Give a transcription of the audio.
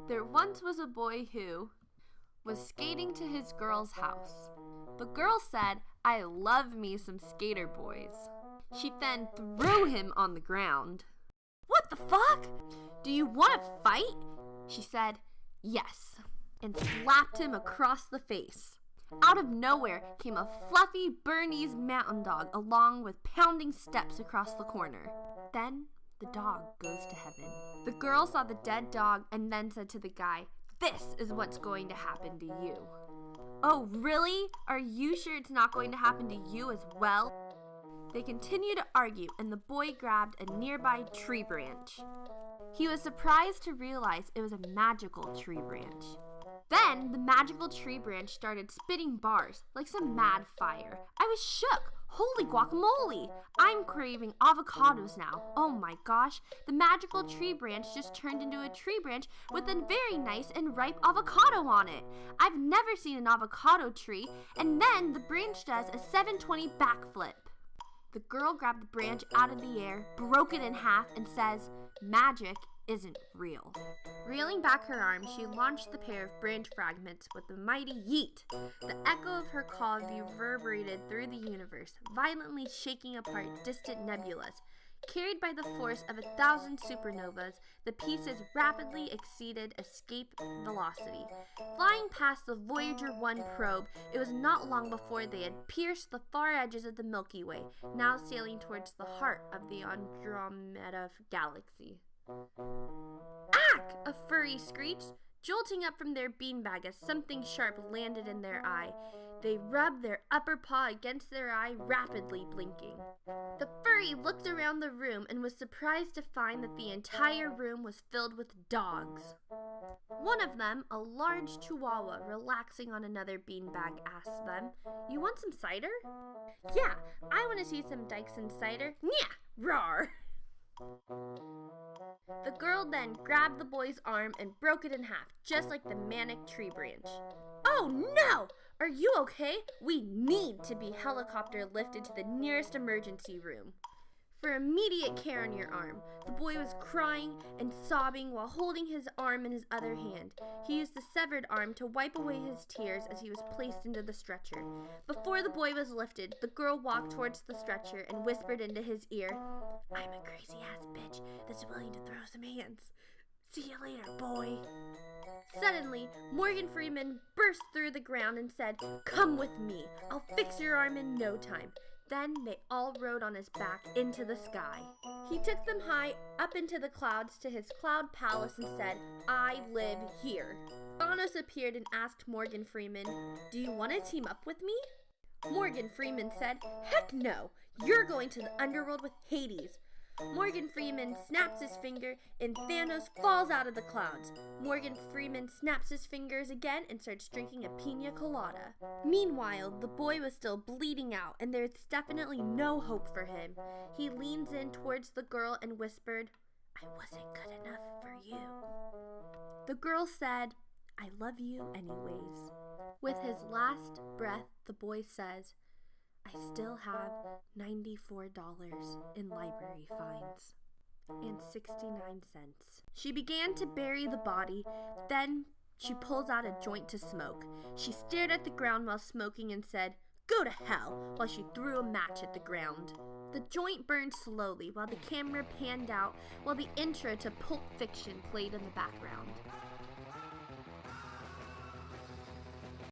There once was a boy who was skating to his girl's house. The girl said, "I love me some skater boys." She then threw him on the ground. "What the fuck? Do you want to fight?" She said, "Yes," and slapped him across the face. Out of nowhere came a fluffy Bernese mountain dog along with pounding steps across the corner. Then the dog goes to heaven. The girl saw the dead dog and then said to the guy, "This is what's going to happen to you." "Oh, really? Are you sure it's not going to happen to you as well?" They continued to argue, and the boy grabbed a nearby tree branch. He was surprised to realize it was a magical tree branch. Then the magical tree branch started spitting bars like some mad fire. I was shook. Holy guacamole! I'm craving avocados now. Oh my gosh, the magical tree branch just turned into a tree branch with a very nice and ripe avocado on it. I've never seen an avocado tree, and then the branch does a 720 backflip. The girl grabbed the branch out of the air, broke it in half, and says, "Magic isn't real." Reeling back her arm, she launched the pair of branch fragments with a mighty yeet. The echo of her call reverberated through the universe, violently shaking apart distant nebulas. Carried by the force of 1,000 supernovas, the pieces rapidly exceeded escape velocity. Flying past the Voyager 1 probe, it was not long before they had pierced the far edges of the Milky Way, now sailing towards the heart of the Andromeda galaxy. "Ack!" a furry screeched, jolting up from their beanbag as something sharp landed in their eye. They rubbed their upper paw against their eye, rapidly blinking. The furry looked around the room and was surprised to find that the entire room was filled with dogs. One of them, a large chihuahua relaxing on another beanbag, asked them, "You want some cider?" "Yeah, I want to see some Dyson cider." "Nyah! Roar!" The girl then grabbed the boy's arm and broke it in half, just like the manic tree branch. "Oh no! Are you okay? We need to be helicopter lifted to the nearest emergency room." For immediate care on your arm, the boy was crying and sobbing while holding his arm in his other hand. He used the severed arm to wipe away his tears as he was placed into the stretcher. Before the boy was lifted, the girl walked towards the stretcher and whispered into his ear, "I'm a crazy-ass bitch that's willing to throw some hands. See you later, boy." Suddenly, Morgan Freeman burst through the ground and said, "Come with me. I'll fix your arm in no time." Then they all rode on his back into the sky. He took them high up into the clouds to his cloud palace and said, "I live here." Thanos appeared and asked Morgan Freeman, "Do you want to team up with me?" Morgan Freeman said, "Heck no! You're going to the underworld with Hades." Morgan Freeman snaps his finger and Thanos falls out of the clouds. Morgan Freeman snaps his fingers again and starts drinking a pina colada. Meanwhile, the boy was still bleeding out and there's definitely no hope for him. He leans in towards the girl and whispered, "I wasn't good enough for you." The girl said, "I love you anyways." With his last breath, the boy says, "I still have $94 in library fines and 69 cents. She began to bury the body, then she pulls out a joint to smoke. She stared at the ground while smoking and said, "Go to hell," while she threw a match at the ground. The joint burned slowly while the camera panned out while the intro to Pulp Fiction played in the background.